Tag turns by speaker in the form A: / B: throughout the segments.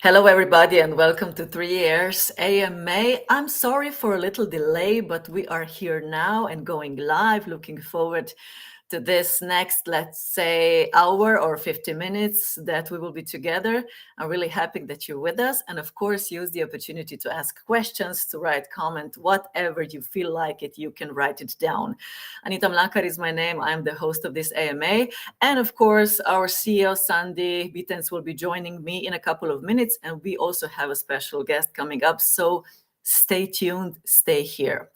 A: Hello, everybody, and welcome to 3 Years AMA. I'm sorry for a little delay, but we are here now and going live. Looking forward to this next, let's say, hour or 50 minutes that we will be together. I'm really happy that you're with us. And of course, use the opportunity to ask questions, to write comment, whatever you feel like it, you can write it down. Anita Mlakar is my name. I'm the host of this AMA. And of course, our CEO, Sandi Bitenc, will be joining me in a couple of minutes. And we also have a special guest coming up. So stay tuned, stay here.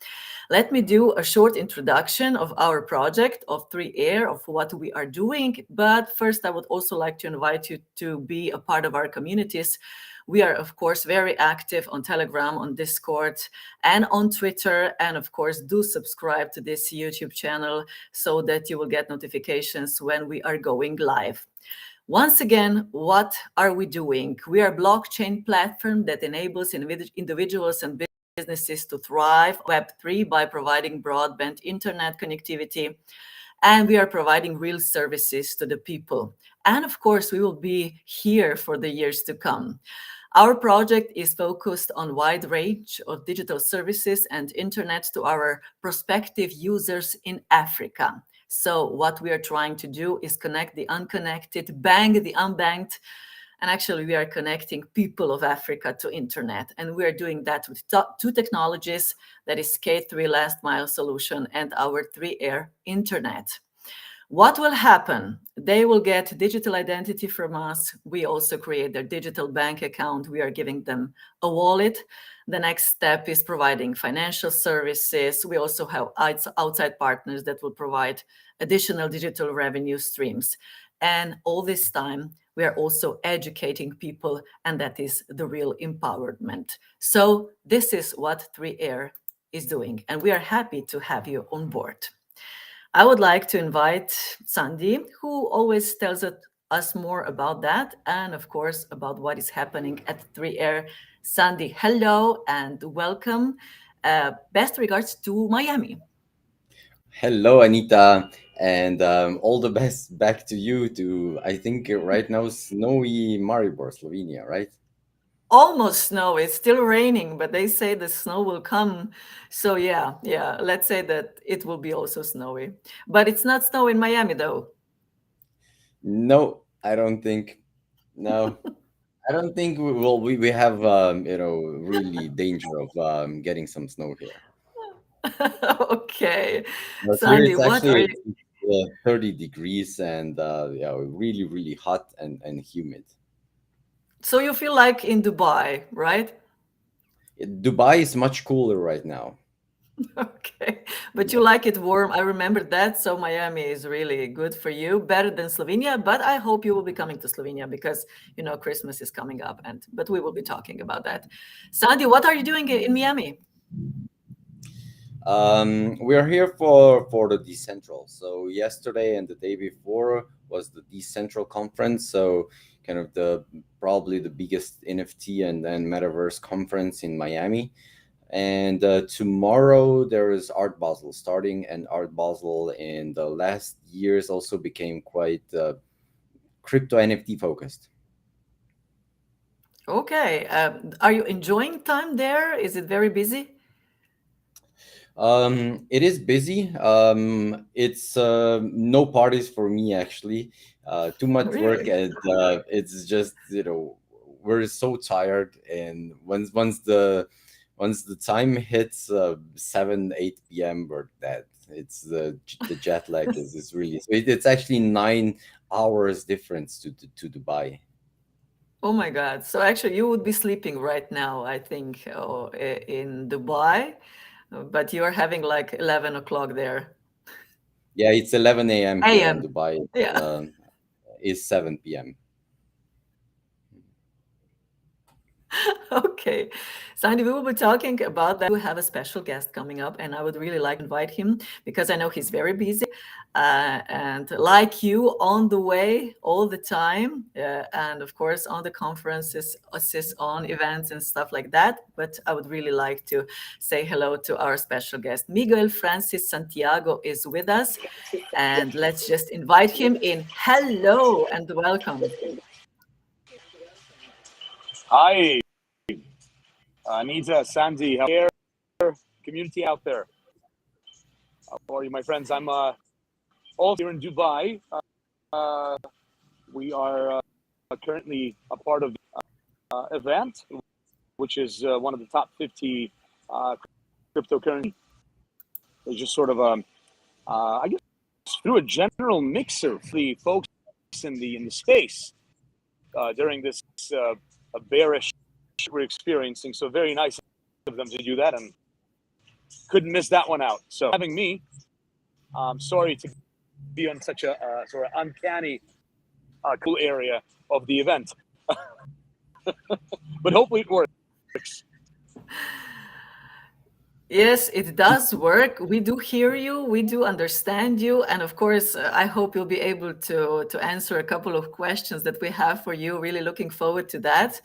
A: Let me do a short introduction of our project of 3Air, of what we are doing. But first, I would also like to invite you to be a part of our communities. We are, of course, very active on Telegram, on Discord, and on Twitter. And of course, do subscribe to this YouTube channel so that you will get notifications when we are going live. Once again, what are we doing? We are a blockchain platform that enables individuals and businesses to thrive Web3 by providing broadband internet connectivity. And we are providing real services to the people. And of course, we will be here for the years to come. Our project is focused on a wide range of digital services and internet to our prospective users in Africa. So what we are trying to do is connect the unconnected, bank the unbanked, and actually we are connecting people of Africa to internet. And we are doing that with two technologies, that is K3 last mile solution and our 3Air internet. What will happen? They will get digital identity from us. We also create their digital bank account. We are giving them a wallet. The next step is providing financial services. We also have outside partners that will provide additional digital revenue streams. And all this time, we are also educating people, and that is the real empowerment. So this is what 3Air is doing, and we are happy to have you on board. I would like to invite Sandi, who always tells us more about that, and of course, about what is happening at 3Air. Sandi, hello and welcome. Best regards to Miami.
B: Hello, Anita, and all the best back to you to, I think, right now, snowy Maribor, Slovenia, right?
A: Almost snow. It's still raining, but they say the snow will come. So yeah, let's say that it will be also snowy. But it's not snow in Miami though.
B: No, I don't think. No, I don't think we have really danger of getting some snow here.
A: Okay.
B: But here
A: Sandy,
B: it's
A: what
B: actually
A: are you?
B: 30 degrees and yeah, really, really hot and humid.
A: So you feel like in Dubai, right?
B: Dubai is much cooler right now.
A: Okay. But you like it warm. I remember that. So Miami is really good for you, better than Slovenia. But I hope you will be coming to Slovenia because, Christmas is coming up. But we will be talking about that. Sandy, what are you doing in Miami?
B: We are here for the Decentral. So yesterday and the day before was the Decentral conference. So kind of the probably the biggest NFT and then metaverse conference in Miami. And tomorrow there is Art Basel starting, and Art Basel in the last years also became quite crypto NFT focused.
A: Okay. Are you enjoying time there? Is it very busy?
B: It is busy. It's no parties for me actually. Too much work,
A: Really?
B: and it's just we're so tired. And once the time hits 7 8 p.m. we're dead. It's the jet lag is really so it's actually 9 hours difference to Dubai.
A: Oh my God. So actually, you would be sleeping right now, I think, in Dubai, but you're having like 11 o'clock there.
B: Yeah, it's 11 a.m. here in
A: AM.
B: Dubai.
A: Yeah.
B: Is 7 p.m.
A: Okay. Sandy, we will be talking about that. We have a special guest coming up, and I would really like to invite him because I know he's very busy. And like you, on the way all the time, and of course, on the conferences, assists on events and stuff like that. But I would really like to say hello to our special guest. Miguel Francis-Santiago is with us, and let's just invite him in. Hello and welcome.
C: Hi, Anita, Sandi, how are you? Community out there? How are you, my friends? I'm all here in Dubai. We are currently a part of the event, which is one of the top 50 cryptocurrency. It's just sort of I guess through a general mixer for the folks in the space during this bearish we're experiencing. So very nice of them to do that, and couldn't miss that one out. So having me, I'm sorry to be on such a sort of uncanny cool area of the event, but hopefully it works.
A: Yes, it does work. We do hear you, we do understand you, and of course, I hope you'll be able to answer a couple of questions that we have for you. Really looking forward to that.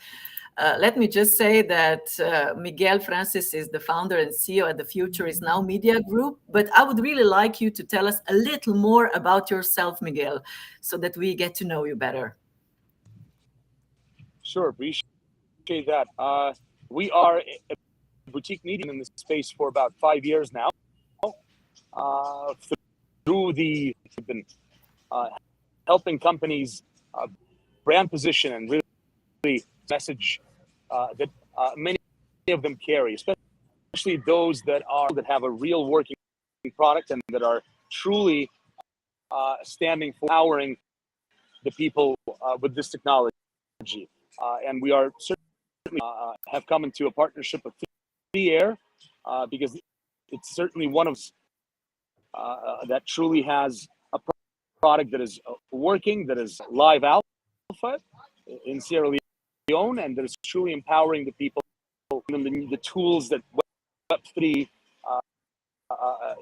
A: Let me just say that Miguel Francis is the founder and CEO at the Future is Now Media Group, but I would really like you to tell us a little more about yourself, Miguel, so that we get to know you better.
C: Sure, appreciate that. We are a boutique media in this space for about 5 years now. We've been helping companies brand position and really message that many of them carry, especially those that have a real working product and that are truly standing for empowering the people with this technology. And we are certainly have come into a partnership with Air because it's certainly one of that truly has a product that is working, that is live alpha in Sierra Leone, and that is truly empowering the people, the tools that Web3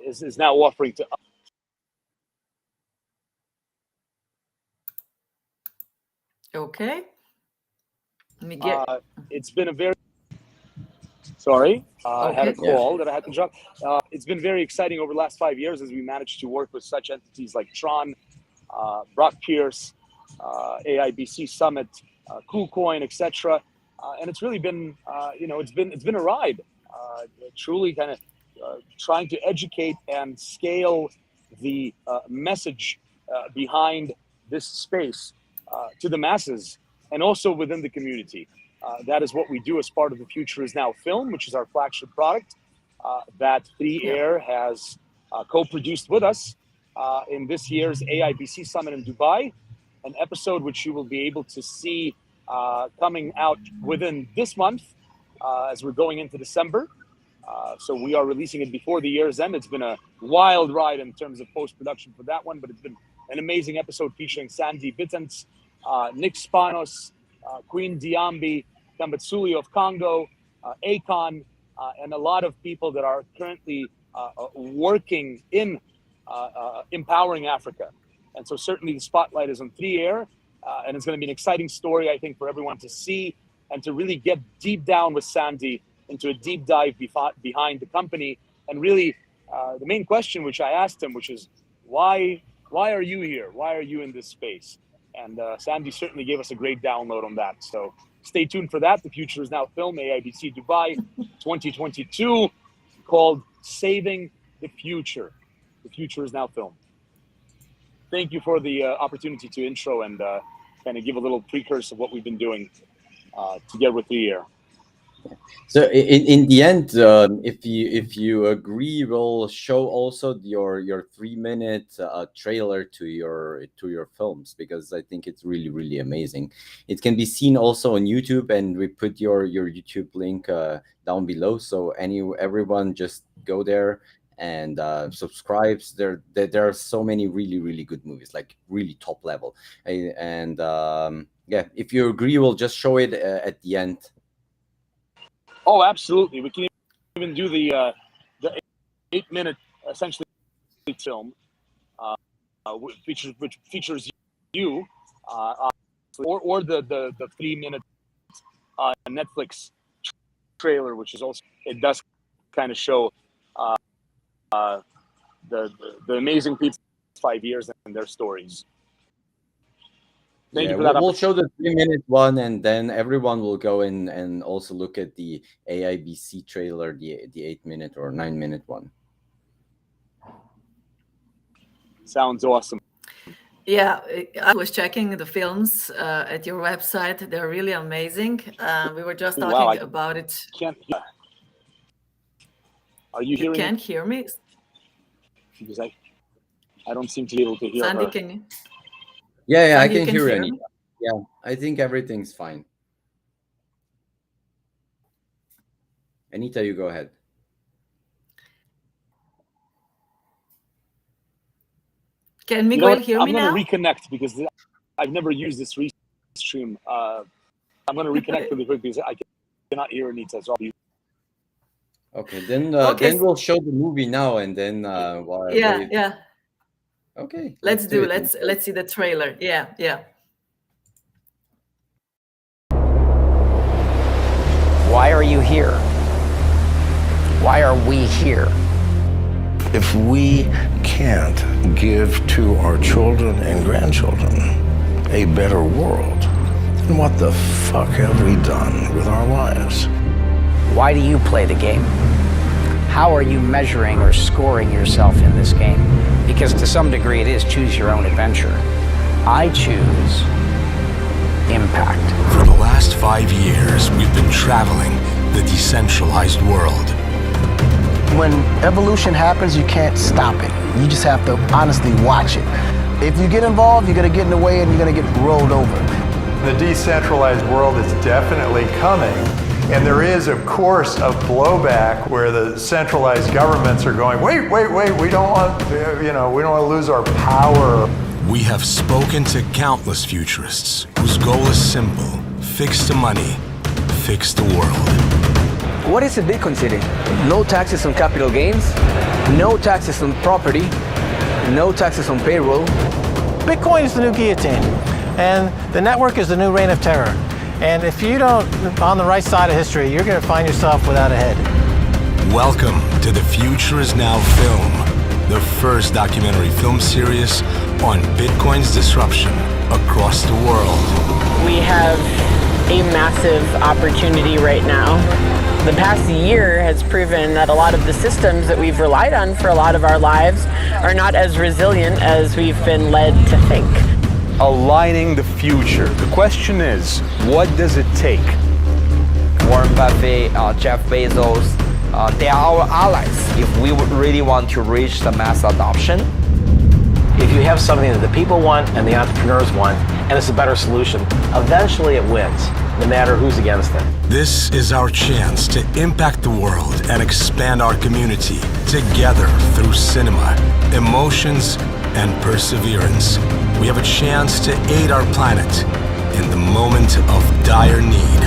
C: is now offering to us.
A: Okay. Miguel.
C: It's been a very Sorry, I
A: Okay.
C: had a call that I had to drop. It's been very exciting over the last 5 years as we managed to work with such entities like Tron, Brock Pierce, AIBC Summit, KuCoin, etc. And it's really been, it's been a ride. Truly, kind of trying to educate and scale the message behind this space to the masses and also within the community. That is what we do as part of the Future is Now film, which is our flagship product that 3Air has co-produced with us in this year's AIBC Summit in Dubai, an episode which you will be able to see coming out within this month as we're going into December. So we are releasing it before the year's end. It's been a wild ride in terms of post-production for that one, but it's been an amazing episode featuring Sandi Bitenc, Nick Spanos, Queen Diambi, Tambatsuli of Congo, Akon, and a lot of people that are currently working in empowering Africa. And so certainly the spotlight is on 3Air, and it's going to be an exciting story, I think, for everyone to see and to really get deep down with Sandi into a deep dive behind the company. And really, the main question which I asked him, which is, why are you here? Why are you in this space? And Sandi certainly gave us a great download on that. So stay tuned for that. The Future is Now film, AIBC Dubai 2022, called Saving the Future. The Future is Now film. Thank you for the opportunity to intro and kind of give a little precursor of what we've been doing together with 3Air.
B: So in the end, if you agree, we'll show also your 3-minute trailer to your films, because I think it's really amazing. It can be seen also on YouTube, and we put your YouTube link down below. So everyone just go there and subscribe. There are so many really good movies, like really top level. And yeah, if you agree, we'll just show it at the end.
C: Oh, absolutely. We can even do the 8-minute essentially film, which features you, or the 3-minute Netflix trailer, which is also, it does kind of show the amazing people 5 years and their stories. Thank you for
B: we'll,
C: that.
B: we'll show the 3-minute one, and then everyone will go in and also look at the AIBC trailer, the 8-minute or 9-minute one.
C: Sounds awesome.
A: Yeah, I was checking the films at your website. They're really amazing. We were just talking about it.
C: Can't hear. Are you
A: You
C: hearing
A: can't
C: me?
A: hear me?
C: Because I don't seem to be able to hear
A: Sandi,
C: her.
A: can you?
B: Yeah, I
A: Sandi,
B: can hear you,
A: me?
B: Anita. Yeah, I think everything's fine. Anita, you go ahead.
A: Can Miguel hear me
C: I'm
A: now?
C: going to reconnect because I've never used this stream. I'm going to reconnect really quick because I cannot hear Anita. So
B: Okay, then we'll show the movie now, and then
A: yeah.
B: Okay,
A: let's see the trailer. Yeah.
D: Why are you here? Why are we here?
E: If we can't give to our children and grandchildren a better world, then what the fuck have we done with our lives?
D: Why do you play the game? How are you measuring or scoring yourself in this game? Because to some degree it is choose your own adventure. I choose impact.
F: For the last 5 years, we've been traveling the decentralized world.
G: When evolution happens, you can't stop it. You just have to honestly watch it. If you get involved, you're gonna get in the way and you're gonna get rolled over.
H: The decentralized world is definitely coming, and there is, of course, a blowback where the centralized governments are going, wait, we don't want, we don't want to lose our power.
F: We have spoken to countless futurists whose goal is simple: fix the money, fix the world.
I: What is a Bitcoin City? No taxes on capital gains, no taxes on property, no taxes on payroll.
G: Bitcoin is the new guillotine, and the network is the new reign of terror. And if you don't, on the right side of history, you're gonna find yourself without a head.
F: Welcome to The Future Is Now Film, the first documentary film series on Bitcoin's disruption across the world.
J: We have a massive opportunity right now. The past year has proven that a lot of the systems that we've relied on for a lot of our lives are not as resilient as we've been led to think.
K: Aligning the future. The question is, what does it take?
L: Warren Buffett, Jeff Bezos, they are our allies if we really want to reach the mass adoption.
G: If you have something that the people want and the entrepreneurs want, and it's a better solution, eventually it wins, no matter who's against it.
F: This is our chance to impact the world and expand our community together through cinema, emotions, and perseverance. We have a chance to aid our planet in the moment of dire need.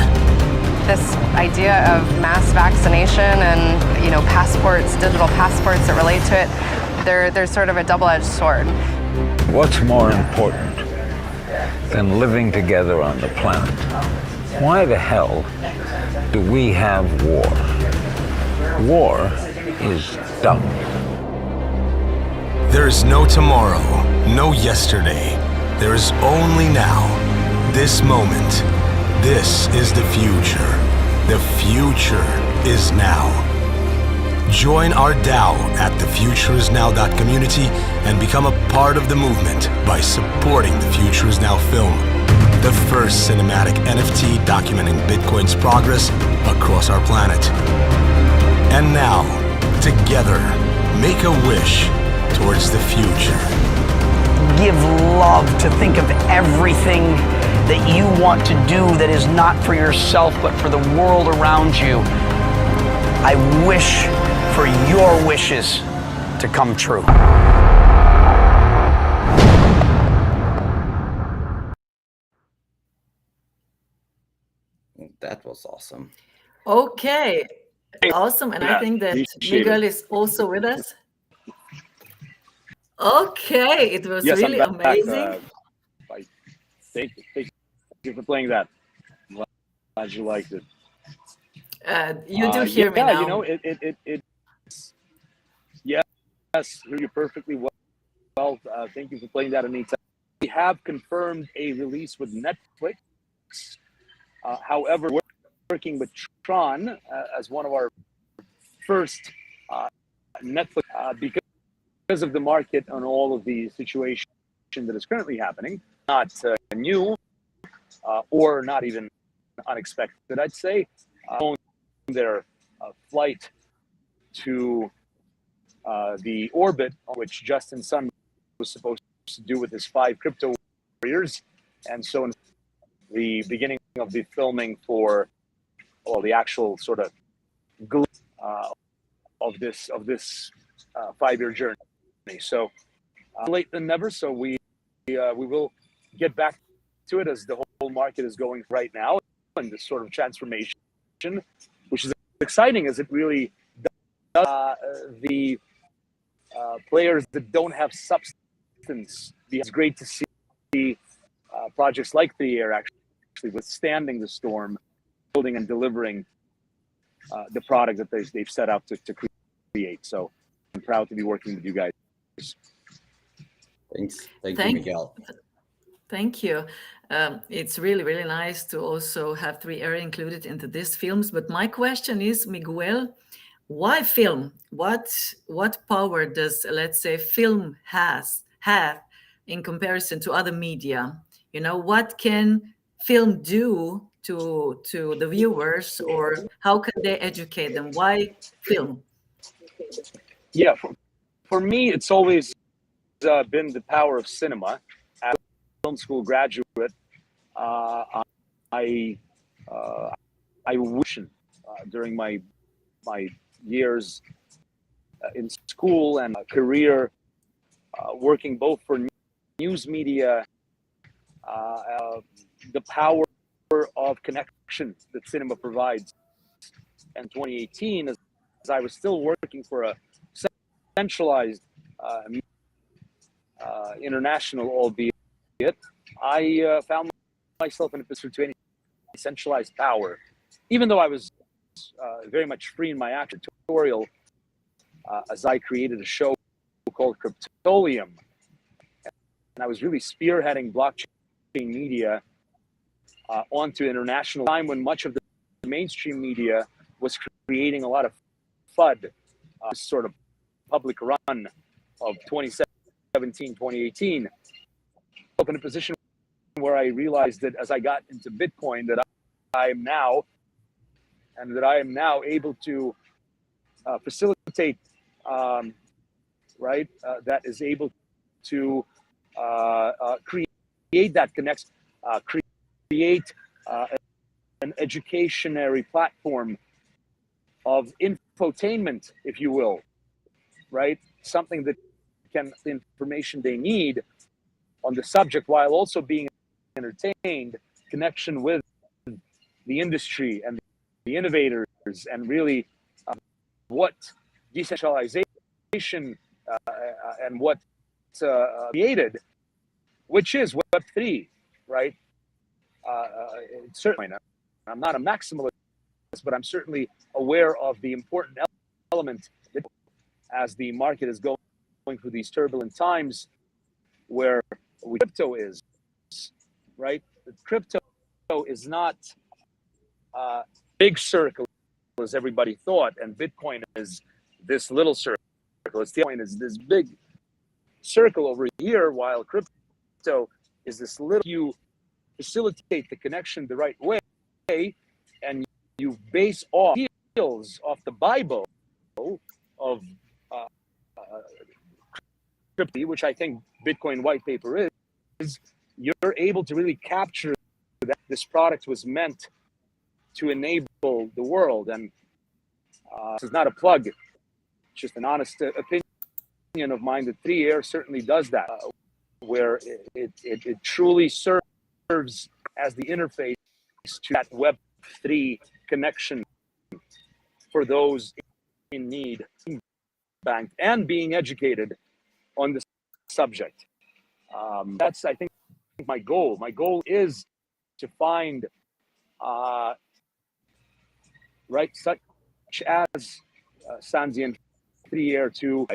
M: This idea of mass vaccination and, passports, digital passports that relate to it, they're sort of a double-edged sword.
N: What's more important than living together on the planet? Why the hell do we have war? War is dumb.
F: There is no tomorrow, no yesterday. There is only now, this moment. This is the future. The future is now. Join our DAO at thefutureisnow.community and become a part of the movement by supporting The Future Is Now Film, the first cinematic NFT documenting Bitcoin's progress across our planet. And now, together, make a wish towards the future.
D: Give love to think of everything that you want to do that is not for yourself but for the world around you. I wish for your wishes to come true.
B: That was awesome.
A: Okay, awesome. And I think that Miguel is also with us. Okay, it was really amazing.
C: Thank you for playing that. I'm glad you liked it.
A: You do hear me now.
C: Yes, hear you perfectly well. Thank you for playing that, Anita. have confirmed a release with Netflix. However, we're working with Tron as one of our first Netflix because of the market and all of the situation that is currently happening. Not new or not even unexpected, I'd say. On their flight to the orbit, which Justin Sun was supposed to do with his 5 crypto warriors, and so in the beginning of the filming for the actual sort of of this 5-year journey. So late than never. So we will get back to it as the whole market is going right now, and this sort of transformation, which is exciting as it really does the players that don't have substance. It's great to see projects like 3 Air actually withstanding the storm, building and delivering the product that they've set out to create. So I'm proud to be working with you guys.
B: Thanks. Thank you, Miguel.
A: Thank you. It's really, really nice to also have 3 Air included into these films. But my question is, Miguel, why film? What power does, let's say, film have in comparison to other media? You know, what can film do to the viewers, or how can they educate them? Why film?
C: Yeah, for me, it's always been the power of cinema. As a film school graduate, I wish during my years in school and career working both for news media, the power of connection that cinema provides. And 2018, as I was still working for a centralized international, albeit, I found myself in a position to any centralized power, even though I was very much free in my action tutorial, as I created a show called Cryptolium, and I was really spearheading blockchain media onto international time when much of the mainstream media was creating a lot of FUD, sort of public run of 2017, 2018. Up in a position where I realized that as I got into Bitcoin, that I am now able to facilitate, that is able to create that connects, create an educationary platform of infotainment, if you will, right? Something that can the information they need on the subject while also being entertained, connection with the industry and the innovators, and really what decentralization and what created, which is Web3, right? Certainly, I'm not a maximalist, but I'm certainly aware of the important element that as the market is going through these turbulent times where crypto is, right? Crypto is not a big circle as everybody thought, and Bitcoin is this little circle. Bitcoin is this big circle over here, while crypto is this little. You facilitate the connection the right way, and you base off the Bible of crypto, which I think Bitcoin white paper is, you're able to really capture that this product was meant to enable the world. And this is not a plug, it's just an honest opinion of mine that 3 Air certainly does that, where it truly serves as the interface to that Web3 connection for those in need, banked and being educated on this subject. That's, I think, my goal. My goal is to find, such as Sandi and 3 Air 2,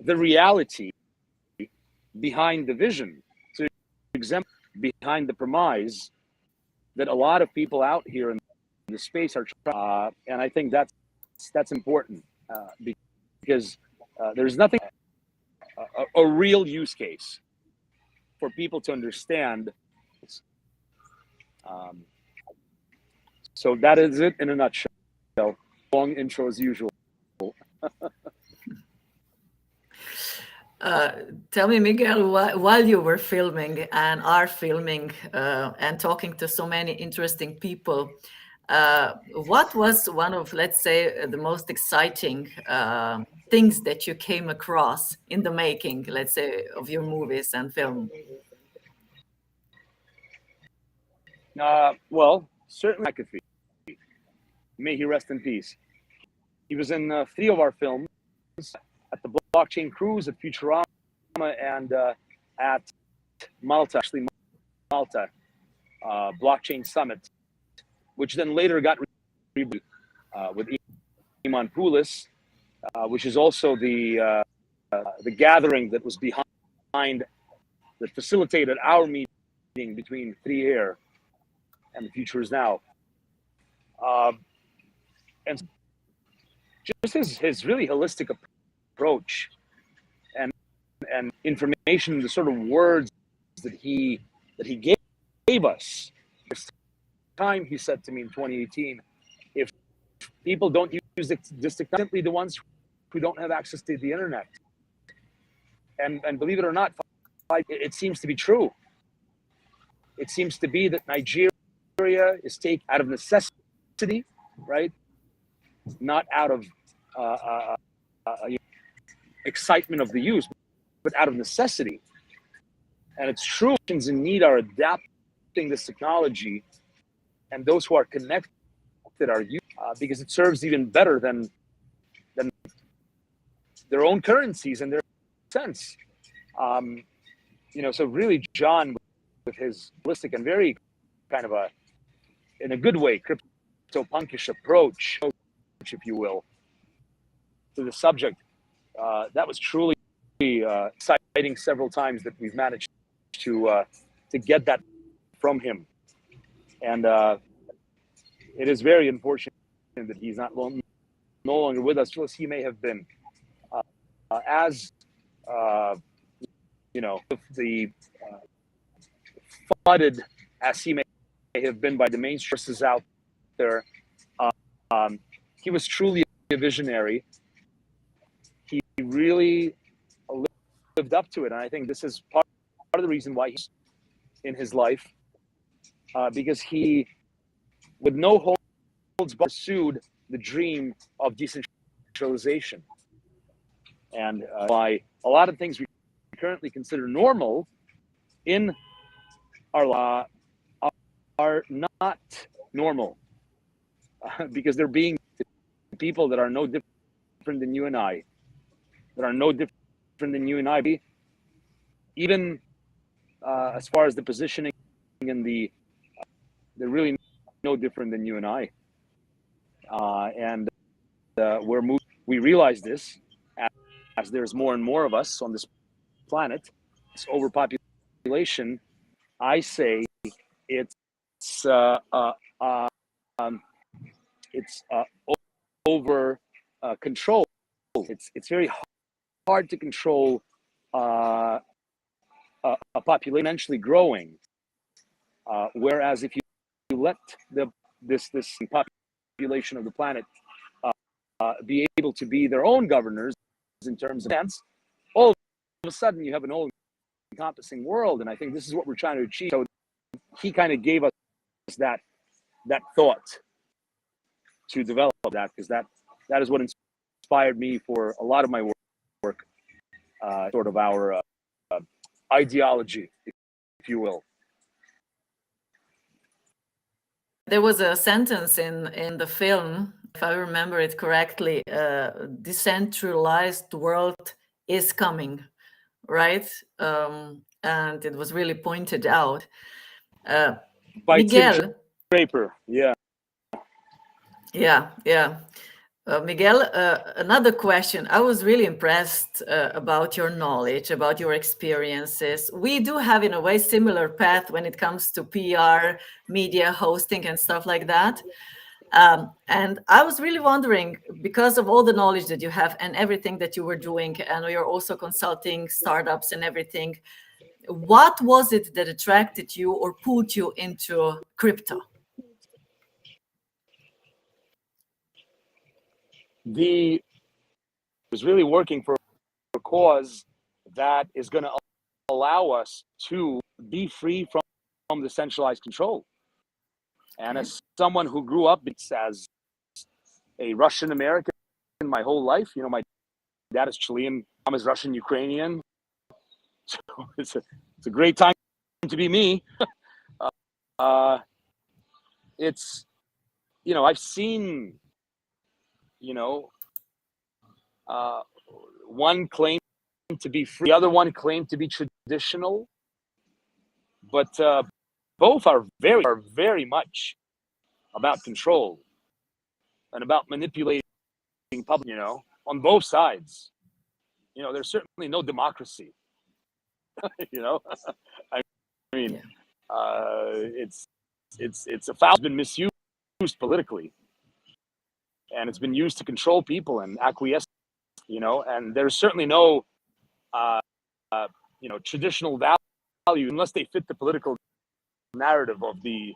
C: the reality behind the vision, exemplar behind the premise that a lot of people out here in the space are trying, and I think that's important because there's nothing a real use case for people to understand. So that is it in a nutshell. Long intro as usual.
A: Tell me, Miguel, while you were filming and are filming and talking to so many interesting people, what was one of, let's say, the most exciting things that you came across in the making, let's say, of your movies and film?
C: Well, certainly McAfee. May he rest in peace. He was in 3 of our films, at the Blockchain Cruise, at Futurama, and at Malta, Blockchain Summit, which then later got rebooted with Iman Poulis, which is also the gathering that was behind, that facilitated our meeting between 3 Air and The Future Is Now. And just his really holistic approach and information, the sort of words that he gave us. This time he said to me in 2018, if people don't use this technology, simply the ones who don't have access to the internet. And believe it or not, it seems to be true. It seems to be that Nigeria is taken out of necessity, right? Not out of excitement of the use, but out of necessity. And it's true, nations in need are adapting this technology, and those who are connected are using because it serves even better than their own currencies and their sense. So really, John, with his holistic and very kind of in a good way, crypto-punkish approach, if you will, to the subject, that was truly exciting several times that we've managed to get that from him. And it is very unfortunate that he's no longer with us, as he may have been. The flooded as he may have been by the main sources out there, he was truly a visionary. He really lived up to it, and I think this is part of the reason why he's in his life, because he, with no holds barred, pursued the dream of decentralization, and why a lot of things we currently consider normal in our law are not normal, because they're being people that are no different than you and I, even as far as the positioning and they're really no different than you and I. And we realize this as there's more and more of us on this planet, this overpopulation. I say it's over control. It's very hard to control a population exponentially growing. Whereas if you let this population of the planet be able to be their own governors in terms of sense, all of a sudden you have an all-encompassing world, and I think this is what we're trying to achieve. So he kind of gave us that thought to develop that, because that is what inspired me for a lot of my work, sort of our ideology, if you will.
A: There was a sentence in the film, if I remember it correctly, decentralized world is coming, right? And it was really pointed out.
C: By
A: Miguel.
C: Tim Draper, yeah.
A: Yeah. Miguel, another question. I was really impressed about your knowledge, about your experiences. We do have, in a way, similar path when it comes to PR, media, hosting, and stuff like that. And I was really wondering, because of all the knowledge that you have and everything that you were doing, and you're also consulting startups and everything, what was it that attracted you or pulled you into crypto?
C: Was really working for a cause that is going to allow us to be free from the centralized control. And as someone who grew up as a Russian American my whole life, you know, my dad is Chilean, mom is Russian Ukrainian. So it's a great time to be me. It's, you know, I've seen, you know, one claim to be free, the other one claimed to be traditional, but both are very much about control and about manipulating public, you know, on both sides. You know, there's certainly no democracy. You know, I mean, it's a foul, it's been misused politically, and it's been used to control people and acquiesce, you know, and there's certainly no you know, traditional value unless they fit the political narrative of the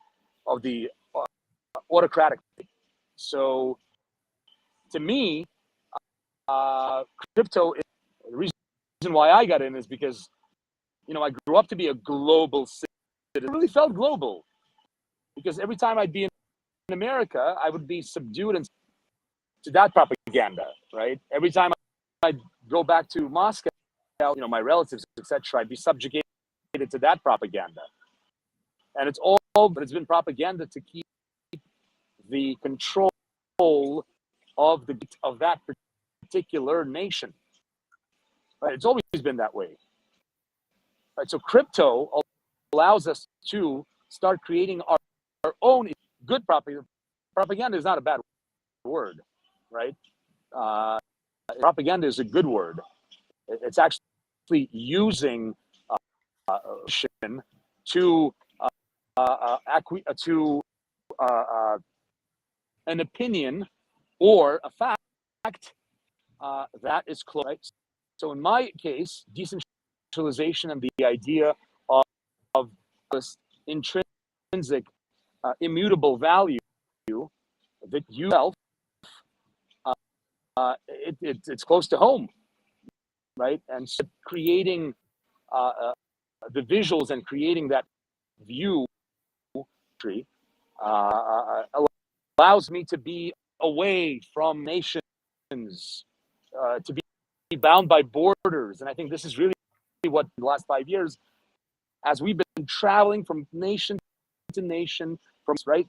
C: autocratic. So to me, crypto is the reason why I got in is because, you know, I grew up to be a global citizen. It really felt global because every time I'd be in America, I would be subdued and to that propaganda, right? Every time I'd go back to Moscow, you know, my relatives, etc., I'd be subjugated to that propaganda. And it's all, but it's been propaganda to keep the control of that particular nation. Right? It's always been that way. Right? So crypto allows us to start creating our own good propaganda. Propaganda is not a bad word, right? Propaganda is a good word. It's actually using to an opinion or a fact that is close. Right? So in my case, decentralization and the idea of this intrinsic immutable value that you self, it's close to home, right? And so creating the visuals and creating that view tree allows me to be away from nations, to be bound by borders. And I think this is really what in the last 5 years, as we've been traveling from nation to nation, from right,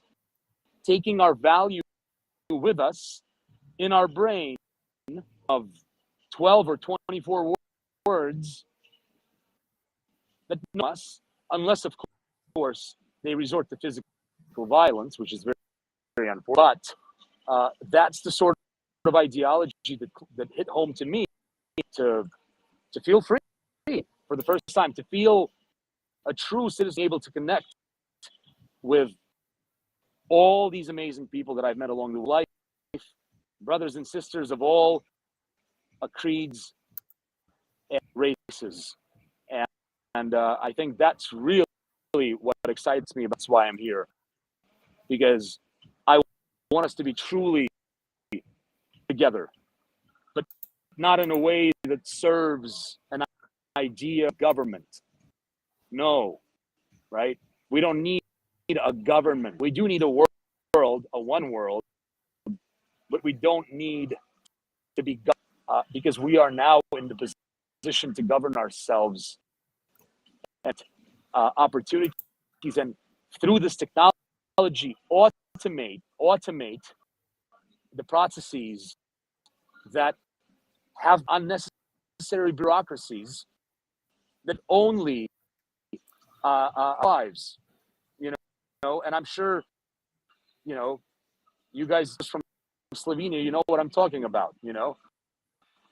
C: taking our value with us in our brain of 12 or 24 words that know us, unless of course they resort to physical violence, which is very, very unfortunate. But that's the sort of ideology that hit home to me, to feel free for the first time, to feel a true citizen able to connect with all these amazing people that I've met along the life, brothers and sisters of all creeds and races. And I think that's really what excites me. That's why I'm here, because I want us to be truly together, but not in a way that serves an idea of government. No, right? We don't need a government. We do need a world, a one world, but we don't need to be governed because we are now in the position to govern ourselves and opportunities, and through this technology automate the processes that have unnecessary bureaucracies that only lives, you know, and I'm sure, you know, you guys from Slovenia, you know what I'm talking about.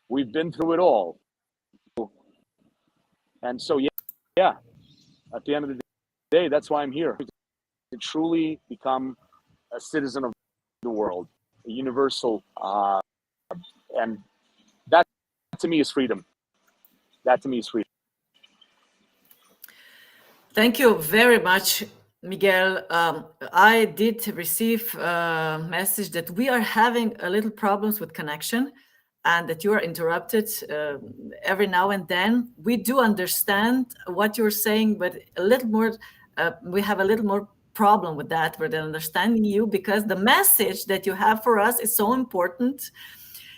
C: We've been through it all. And so, yeah, at the end of the day, that's why I'm here, to truly become a citizen of the world, a universal, and that to me is freedom. That to me is freedom.
A: Thank you very much, Miguel. I did receive a message that we are having a little problems with connection and that you are interrupted every now and then. We do understand what you're saying, but a little more, we have a little more problem with that, with understanding you, because the message that you have for us is so important.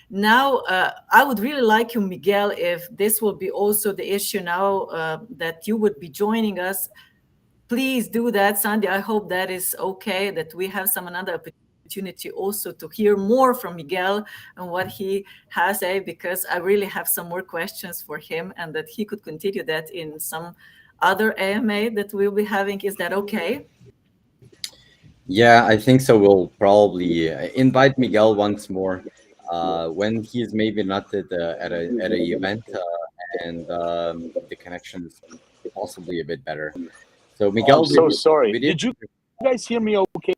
A: Now, I would really like you, Miguel, if this will be also the issue now that you would be joining us. Please do that, Sandi. I hope that is okay, that we have another opportunity also to hear more from Miguel and what he has to say, because I really have some more questions for him, and that he could continue that in some other AMA that we'll be having. Is that okay?
B: Yeah, I think so. We'll probably invite Miguel once more when he is maybe not at an event and the connection is possibly a bit better. So Miguel,
C: I'm so sorry.
B: we
C: Did you guys hear me okay?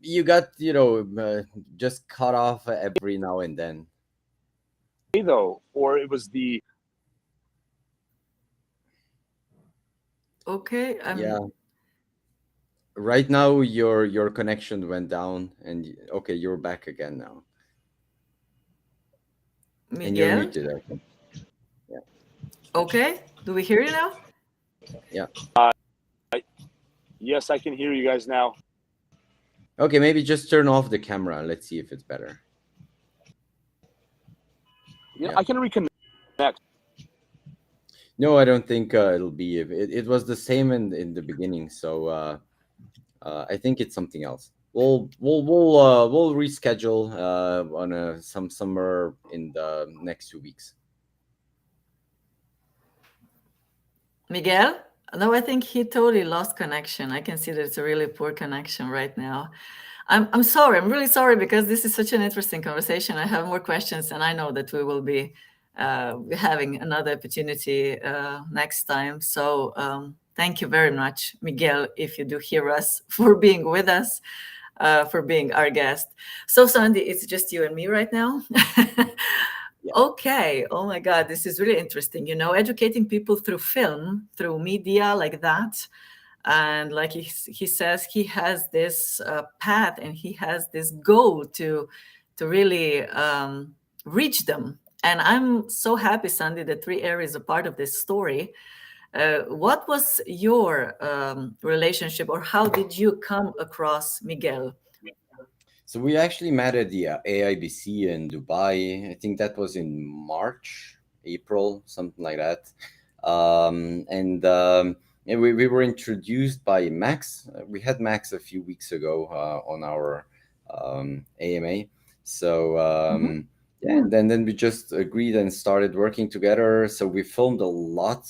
B: You got just cut off every now and then.
C: Though, or it was the
A: okay.
B: Yeah. Right now, your connection went down, and okay, you're back again now.
A: Miguel?
B: And you're muted, I think. Yeah.
A: Okay. Do we hear you now?
B: Yeah.
C: Yes, I can hear you guys now.
B: Okay, maybe just turn off the camera. Let's see if it's better.
C: Yeah. I can reconnect.
B: No, I don't think it'll be. It was the same in the beginning, so I think it's something else. We'll reschedule on some summer in the next 2 weeks.
A: Miguel? No, I think he totally lost connection. I can see that it's a really poor connection right now. I'm sorry. I'm really sorry, because this is such an interesting conversation. I have more questions, and I know that we will be having another opportunity next time. So thank you very much, Miguel, if you do hear us, for being with us, for being our guest. So, Sandi, it's just you and me right now. Okay. Oh my God, this is really interesting. Educating people through film, through media like that. And like he says, he has this path, and he has this goal to really reach them. And I'm so happy, Sandi, that 3Air is a part of this story. What was your relationship, or how did you come across Miguel?
B: So we actually met at the AIBC in Dubai. I think that was in March, April, something like that. And we were introduced by Max. We had Max a few weeks ago on our AMA. So yeah, and then we just agreed and started working together. So we filmed a lot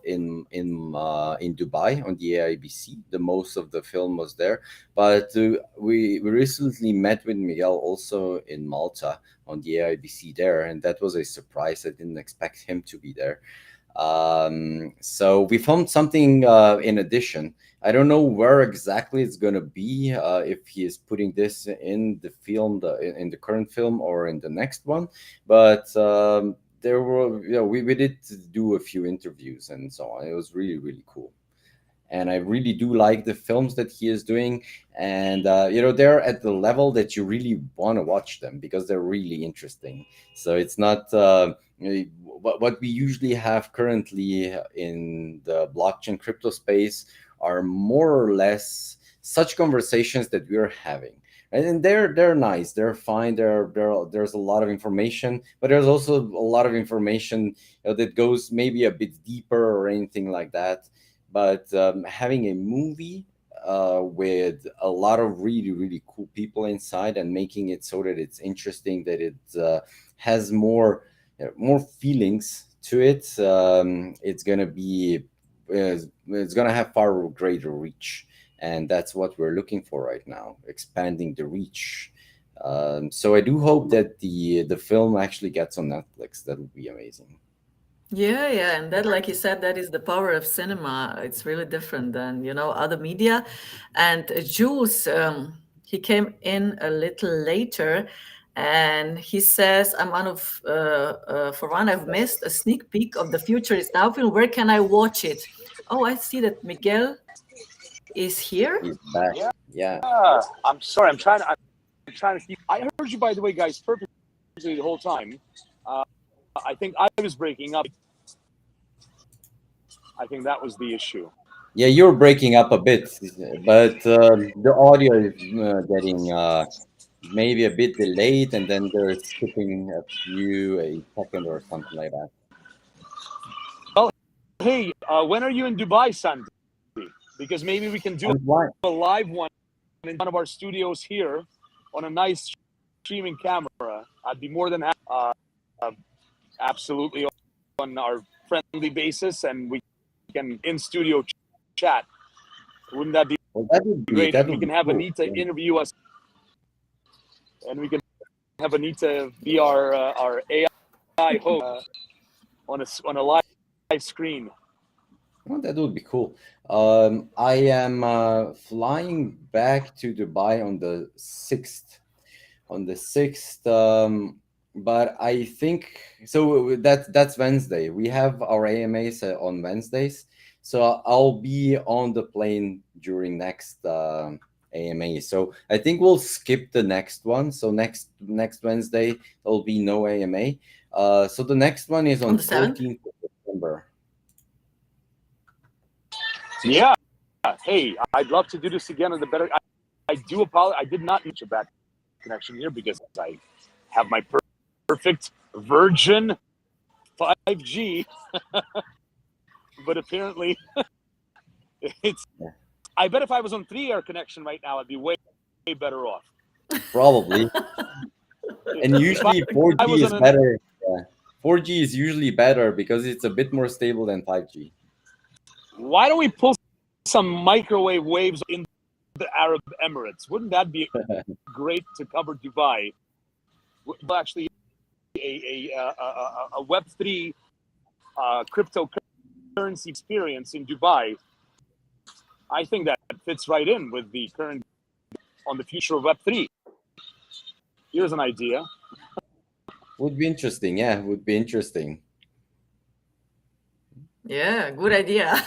B: in Dubai on the AIBC. The most of the film was there, but we recently met with Miguel also in Malta on the AIBC there, and that was a surprise. I didn't expect him to be there. So we filmed something in addition. I don't know where exactly it's going to be, if he is putting this in the film, in the current film, or in the next one. But there were, we did do a few interviews and so on. It was really, really cool. And I really do like the films that he is doing. And, they're at the level that you really want to watch them, because they're really interesting. So it's not what we usually have currently in the blockchain crypto space are more or less such conversations that we're having. And they're nice, they're fine. There's a lot of information, but there's also a lot of information that goes maybe a bit deeper or anything like that. But having a movie with a lot of really, really cool people inside, and making it so that it's interesting, that it has more feelings to it, it's gonna be it's gonna have far greater reach, and that's what we're looking for right now, expanding the reach So I do hope that the film actually gets on Netflix. That would be amazing.
A: Yeah, yeah, and that, like you said, that is the power of cinema. It's really different than, other media. And Jules, he came in a little later, and he says, "I'm one of, for one, I've missed a sneak peek of the Future is Now film. Where can I watch it?" Oh, I see that Miguel is here.
B: He's back. Yeah.
C: I'm sorry. I'm trying to keep. I heard you, by the way, guys, perfectly the whole time. I think I was breaking up. I think that was the issue.
B: Yeah, you're breaking up a bit, but the audio is getting maybe a bit delayed, and then they're skipping a second or something like that.
C: Well, hey, when are you in Dubai, Sandi? Because maybe we can do a live one in one of our studios here on a nice streaming camera. I'd be more than happy, absolutely, on our friendly basis, and we can in studio chat. Wouldn't that be great? We can have Anita interview us, and we can have Anita be our AI host on a live screen.
B: Well, that would be cool. I am flying back to Dubai on the 6th. But I think so. That's Wednesday. We have our AMAs on Wednesdays, so I'll be on the plane during next AMA. So I think we'll skip the next one. So next Wednesday there'll be no AMA. So the next one is on 14th of September.
C: Yeah. Hey, I'd love to do this again. I do apologize. I did not reach a bad connection here because I have my perfect Virgin 5G, but apparently it's. I bet if I was on 3-air connection right now, I'd be way better off.
B: Probably. And usually 4G is better. 4G is usually better because it's a bit more stable than 5G.
C: Why don't we pull some microwave waves in the Arab Emirates? Wouldn't that be great to cover Dubai? Well, actually, a Web3 cryptocurrency experience in Dubai. I think that fits right in with the current on the future of Web3. Here's an idea.
B: Would be interesting. Yeah, would be interesting.
A: Yeah, good idea.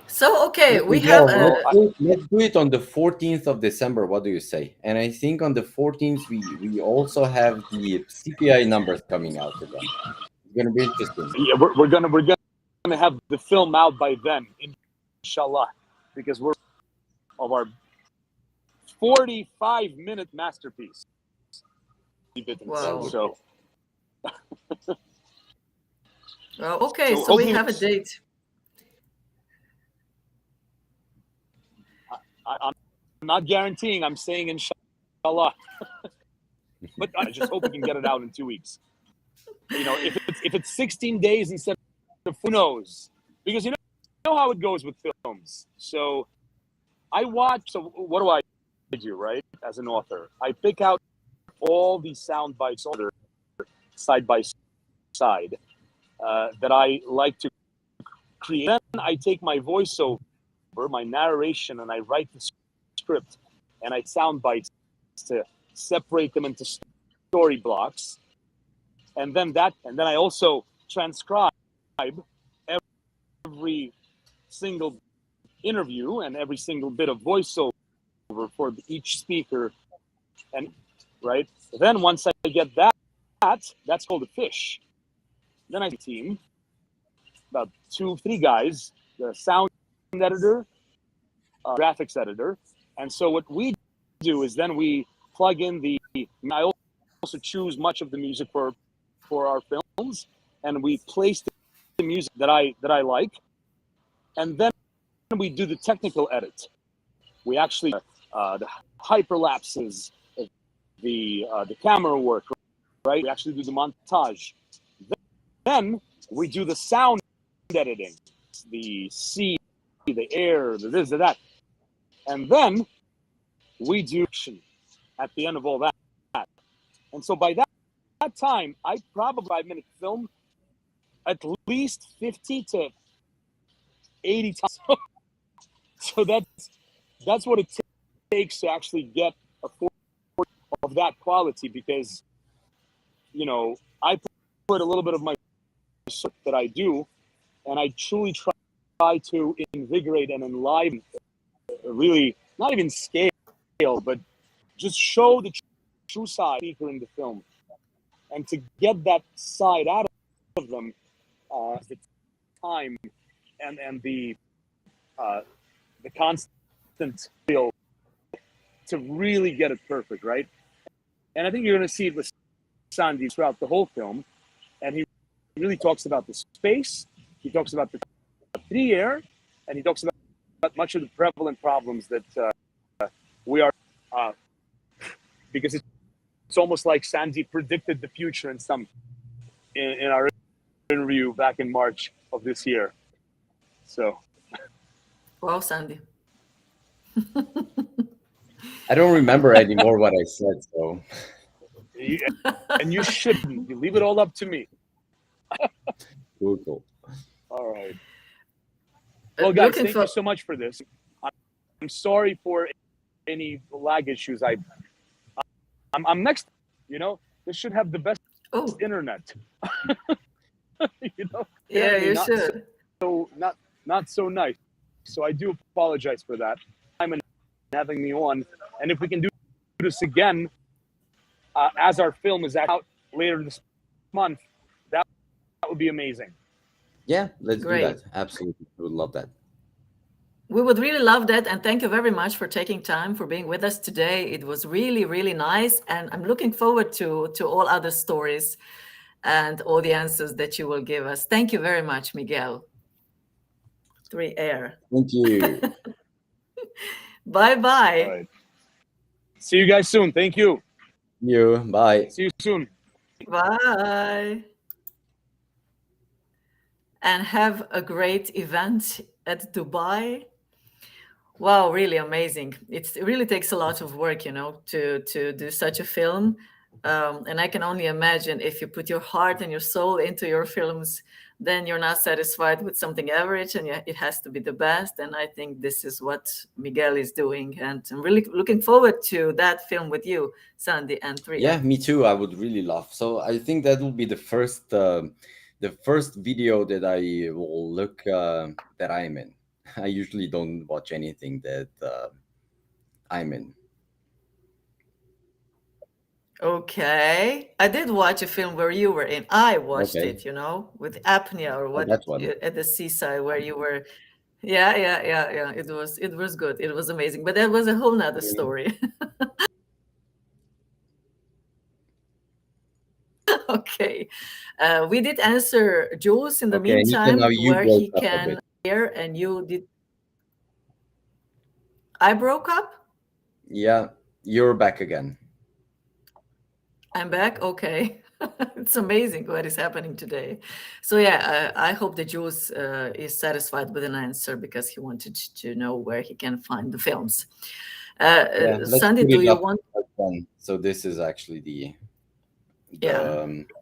A: So, okay, we
B: Miguel,
A: have...
B: let's do it on the 14th of December. What do you say? And I think on the 14th, we also have the CPI numbers coming out again. It's going to be interesting.
C: Yeah, we're gonna have the film out by then, inshallah, because we're of our 45-minute masterpiece.
A: Wow.
C: So
A: well, okay, so we have a date.
C: I'm not guaranteeing. I'm saying inshallah, but I just hope we can get it out in 2 weeks. You know, if it's 16 days instead of, who knows? Because you know how it goes with films. So I watch. So what do I do, right? As an author, I pick out all these sound bites, side by side, that I like to create. Then I take my voiceover, my narration, and I write the script, and I sound bites to separate them into story blocks, and then I also transcribe every single interview and every single bit of voiceover for each speaker, and right. Then once I get that's called a fish. Then I have a team, about 2-3 guys, the sound editor, graphics editor, and so what we do is then we plug in I also choose much of the music for our films, and we place the music that I like, and then we do the technical edit. We actually the hyperlapses, the camera work, right? We actually do the montage. Then we do the sound editing, the sea, the air, the this, the that. And then we do action. at the end of all that. And so by that time, I probably 5-minute film at least 50 to 80 times. So that's what it takes to actually get a form of that quality, because, you know, I put a little bit of my that I do, and I truly try to invigorate and enliven, really, not even scale, but just show the true side in the film. And to get that side out of them, the time and the constant feel to really get it perfect, right? And I think you're going to see it with Sandi throughout the whole film. And he really talks about the space, he talks about the air, and he talks about much of the prevalent problems that we are, because it's almost like Sandi predicted the future in our interview back in March of this year. So.
A: Wow, Sandi.
B: I don't remember anymore what I said, so.
C: And you shouldn't. You leave it all up to me.
B: Cool.
C: All right. Well, guys, thank you so much for this. I'm sorry for any lag issues. I'm next. You know, this should have the best internet. You know.
A: Yeah, you should.
C: So not so nice. So I do apologize for that. I'm having me on, and if we can do this again, as our film is out later this month, that would be amazing.
B: Yeah, let's do that. Absolutely, we would love that.
A: We would really love that, and thank you very much for taking time for being with us today. It was really, really nice, and I'm looking forward to all other stories and all the answers that you will give us. Thank you very much, Miguel. 3Air.
B: Thank you.
A: Bye-bye.
C: All right. See you guys soon. Thank you.
B: Bye.
C: See you soon.
A: Bye. And have a great event at Dubai. Wow, really amazing. It really takes a lot of work, you know, to do such a film. And I can only imagine if you put your heart and your soul into your films, then you're not satisfied with something average, and it has to be the best. And I think this is what Miguel is doing. And I'm really looking forward to that film with you, Sandi and 3.
B: Yeah, me too. I would really love. So I think that will be the first video that I will look that I'm in. I usually don't watch anything that I'm in.
A: Okay. I did watch a film where you were in. I watched it, you know, with apnea or what, at the seaside where you were. Yeah. It was good. It was amazing. But that was a whole nother story. Okay. We did answer Jules in the meantime, where he can hear, and you did. I broke up?
B: Yeah, you're back again.
A: I'm back. Okay. It's amazing what is happening today. So yeah, I hope that Jules is satisfied with an answer, because he wanted to know where he can find the films. Sandi, do you want?
B: So this is actually the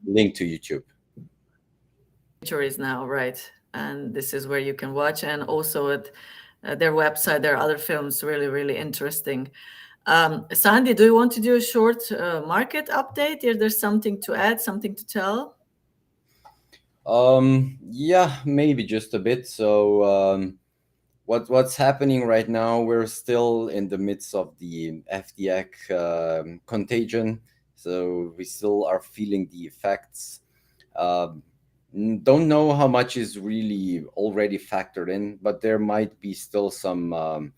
B: link to YouTube.
A: Picture is now right, and this is where you can watch, and also at their website there are other films really, really interesting. Sandi, do you want to do a short market update? Is there something to add, something to tell?
B: Yeah, maybe just a bit. So what's happening right now, we're still in the midst of the FDX contagion. So we still are feeling the effects. Don't know how much is really already factored in, but there might be still some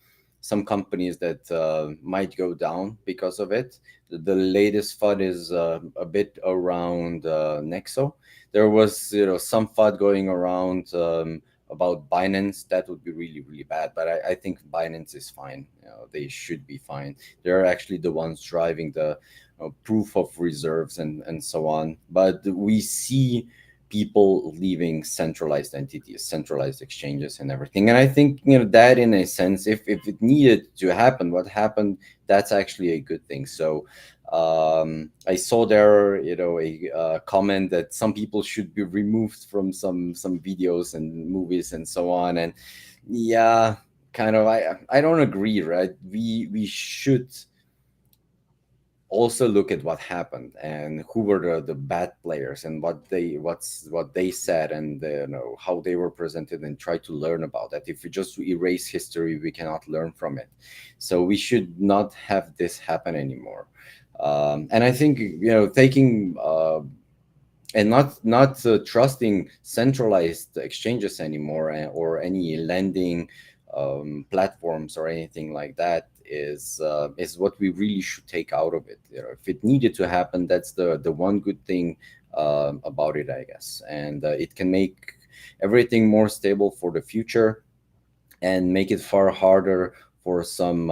B: companies that might go down because of it. The latest FUD is a bit around Nexo. There was some FUD going around about Binance. That would be really, really bad. But I think Binance is fine. They should be fine. They're actually the ones driving the proof of reserves and so on. But we see people leaving centralized entities, centralized exchanges and everything. And I think, that in a sense, if it needed to happen, what happened, that's actually a good thing. So I saw there, a comment that some people should be removed from some videos and movies and so on. And yeah, kind of, I don't agree, right? We should also look at what happened and who were the bad players and what they said, and how they were presented, and try to learn about that. If we just erase history, we cannot learn from it. So we should not have this happen anymore. And I think, taking and not trusting centralized exchanges anymore, or any lending platforms or anything like that is what we really should take out of it. If it needed to happen, that's the one good thing about it, I guess. And it can make everything more stable for the future, and make it far harder for some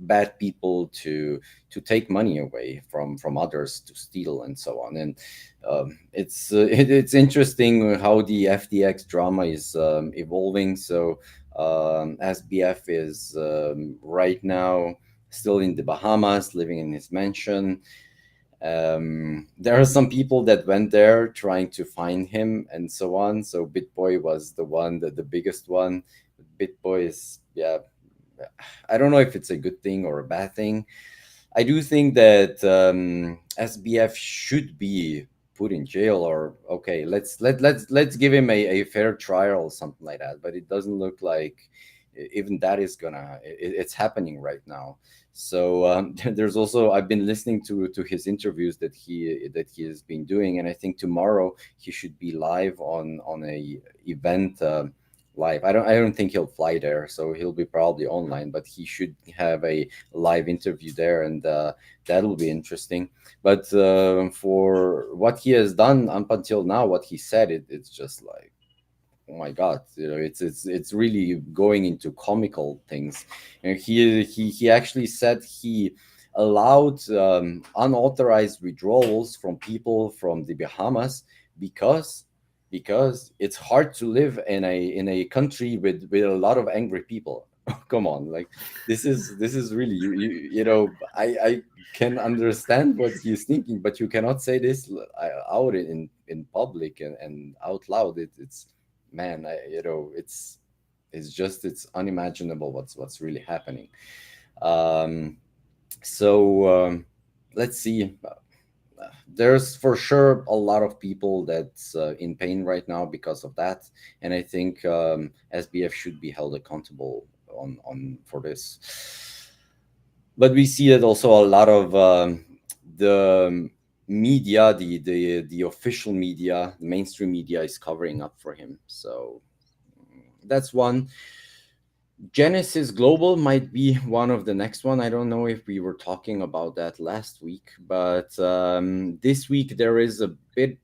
B: bad people to take money away from others, to steal and so on. And it's interesting how the FTX drama is evolving. So SBF is right now still in the Bahamas, living in his mansion. There are some people that went there trying to find him and so on. So BitBoy was the biggest one. BitBoy is, yeah, I don't know if it's a good thing or a bad thing. I do think that SBF should be put in jail, or okay, let's give him a fair trial or something like that. But it doesn't look like even that is it's happening right now. So there's also, I've been listening to his interviews that he has been doing, and I think tomorrow he should be live on a event. Live. I don't think he'll fly there, so he'll be probably online, but he should have a live interview there, and that'll be interesting. But for what he has done up until now, what he said, it's just like, oh my God, it's really going into comical things. And he actually said he allowed unauthorized withdrawals from people from the Bahamas because it's hard to live in a country with a lot of angry people. Come on, like this is really, I can understand what he's thinking, but you cannot say this out in public and out loud. It's man, it's unimaginable what's really happening. So let's see. There's for sure a lot of people that's in pain right now because of that, and I think SBF should be held accountable on for this. But we see that also a lot of the media, the official media, the mainstream media, is covering up for him. So that's one. Genesis Global might be one of the next one. I don't know if we were talking about that last week, but this week there is a bit,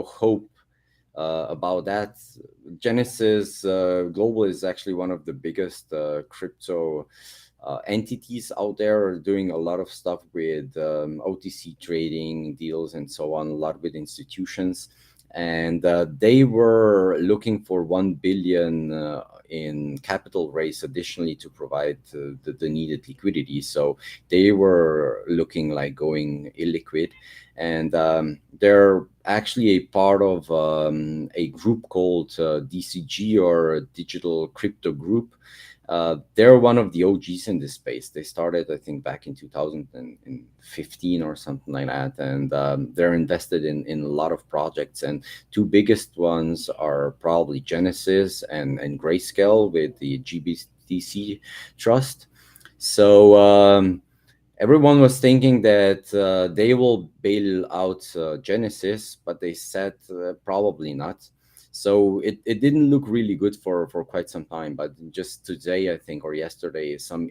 B: hope about that. Genesis Global is actually one of the biggest crypto entities out there, doing a lot of stuff with OTC trading deals and so on, a lot with institutions. And they were looking for 1 billion in capital raise additionally to provide the needed liquidity. So they were looking like going illiquid. And they're actually a part of a group called DCG, or Digital Crypto Group. They're one of the OGs in this space. They started, I think, back in 2015 or something like that. And they're invested in a lot of projects. And two biggest ones are probably Genesis and Grayscale with the GBTC Trust. So everyone was thinking that they will bail out Genesis, but they said probably not. So it didn't look really good for quite some time. But just today, I think, or yesterday, some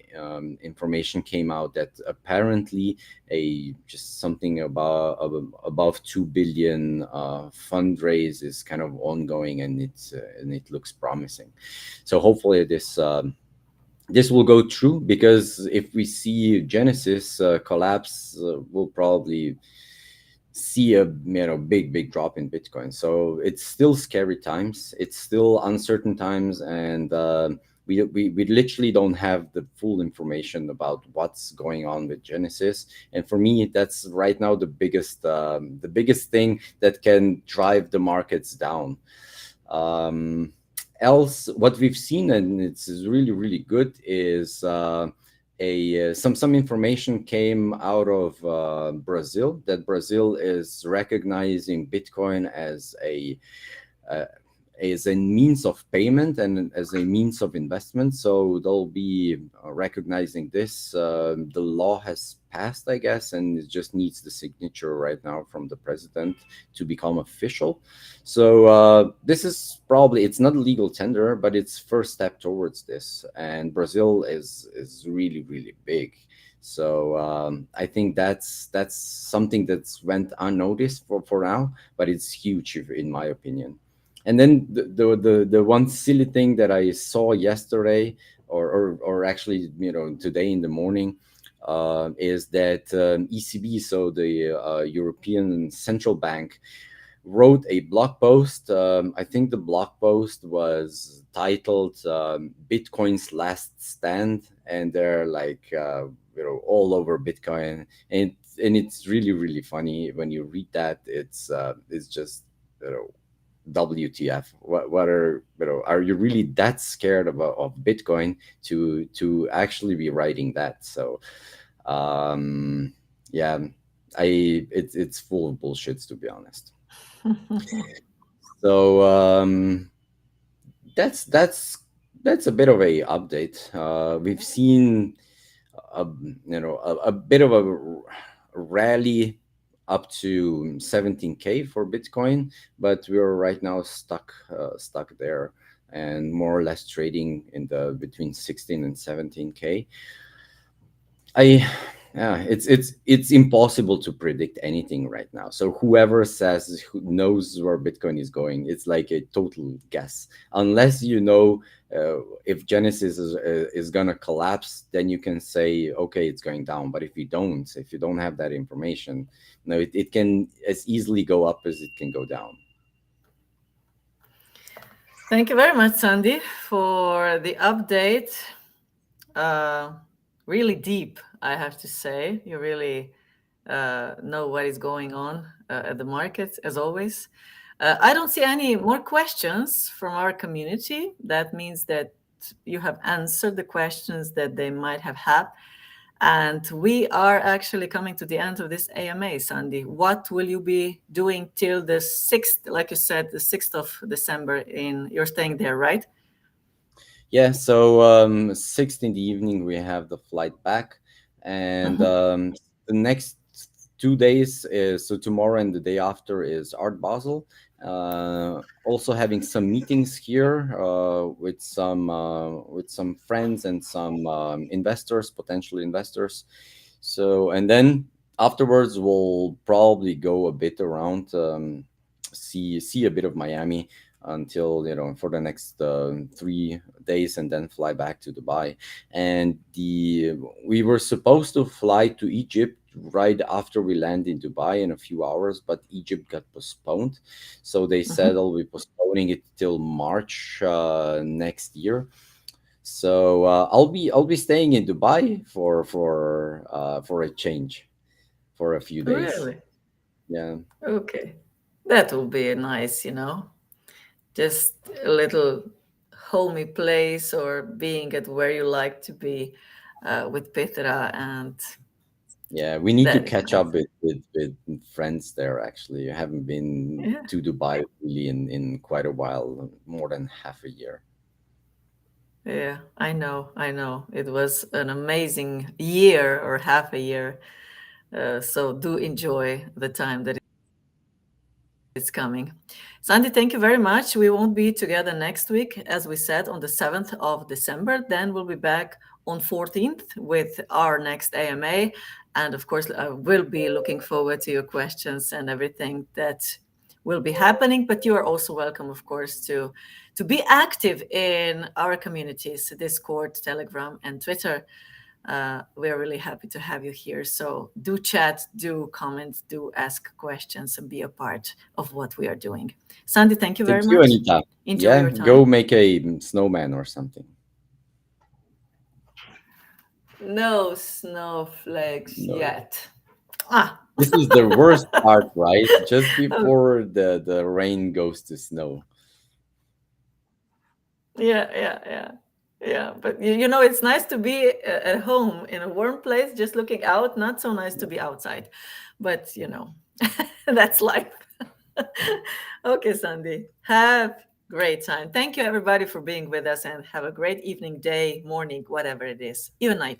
B: information came out that apparently just something above 2 billion fundraise is kind of ongoing, and it looks promising. So hopefully this will go through, because if we see Genesis collapse, we'll probably see a big drop in Bitcoin. So it's still scary times. It's still uncertain times, and we literally don't have the full information about what's going on with Genesis. And for me, that's right now the biggest thing that can drive the markets down. Else, what we've seen, and it's really good, is some information came out of Brazil, that Brazil is recognizing Bitcoin as a means of payment and as a means of investment. So they'll be recognizing this. The law has passed, I guess, and it just needs the signature right now from the president to become official. So this is probably, it's not a legal tender, but it's first step towards this. And Brazil is really big. So I think that's something that's went unnoticed for now, but it's huge in my opinion. And then the one silly thing that I saw yesterday, or actually today in the morning, is that ECB, so the European Central Bank, wrote a blog post. I think the blog post was titled "Bitcoin's Last Stand," and they're like all over Bitcoin, and it's really funny when you read that. It's just WTF? What are you really that scared of Bitcoin to actually be writing that? So yeah, it's full of bullshits, to be honest. So that's a bit of a update. We've seen a bit of a rally up to 17K for Bitcoin, but we're right now stuck there, and more or less trading in the between 16 and 17K. It's impossible to predict anything right now. So whoever says who knows where Bitcoin is going, it's like a total guess. Unless if Genesis is gonna collapse, then you can say okay, it's going down. But if you don't have that information, it can as easily go up as it can go down.
A: Thank you very much, Sandi, for the update. Really deep, I have to say. You really know what is going on at the market, as always. I don't see any more questions from our community. That means that you have answered the questions that they might have had. And we are actually coming to the end of this AMA, Sandi. What will you be doing till the 6th, like you said, the 6th of December? You're staying there, right?
B: Yeah, so 6th in the evening we have the flight back, and the next 2 days is, so tomorrow and the day after, is Art Basel. Also having some meetings here with some friends and some potential investors. So, and then afterwards we'll probably go a bit around, see a bit of Miami until for the next 3 days, and then fly back to Dubai. And we were supposed to fly to Egypt right after we land in Dubai in a few hours, but Egypt got postponed, so they said they'll be postponing it till March next year. So I'll be staying in Dubai for a change for a few days.
A: Really?
B: Yeah.
A: Okay, that will be nice, just a little homey place, or being at where you like to be with Petra. And
B: yeah, we need to
A: that is
B: catch
A: nice.
B: up with friends there. Actually, I haven't been to Dubai really in quite a while, more than half a year.
A: Yeah, I know. It was an amazing year, or half a year. So do enjoy the time that it's coming. Sandi, thank you very much. We won't be together next week, as we said, on the 7th of December. Then we'll be back on 14th with our next AMA. And of course, I will be looking forward to your questions and everything that will be happening. But you are also welcome, of course, to be active in our communities, Discord, Telegram, and Twitter. we're really happy to have you here. So do chat, do comment, do ask questions, and be a part of what we are doing. Sandi, thank you very
B: Thank you,
A: much.
B: Anita.
A: Enjoy your time.
B: Go make a snowman or something.
A: No snowflakes yet.
B: This is the worst part, right? Just before the rain goes to snow.
A: Yeah, but it's nice to be at home in a warm place, just looking out. Not so nice to be outside, but that's life. Okay, Sandi, have great time. Thank you, everybody, for being with us, and have a great evening, day, morning, whatever it is, even night.